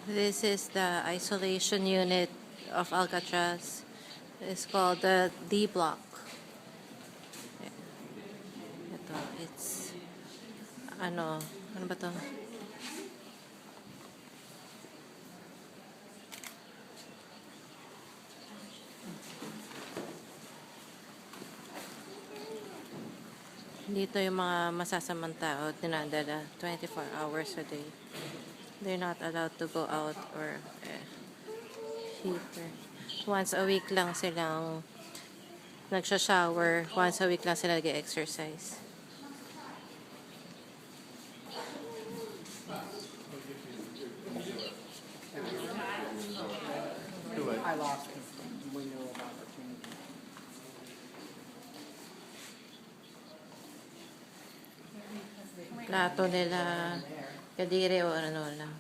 This is the isolation unit of Alcatraz. It's called the D block. Ito, it's ano ba to? Dito yung mga masasamang tao dinadala 24 hours a day. They're not allowed to go out or heater. Once a week lang silang nagsha-shower. Once a week lang sila nag-exercise. I lost the window of opportunity. Plato nila, kadire o ano lang.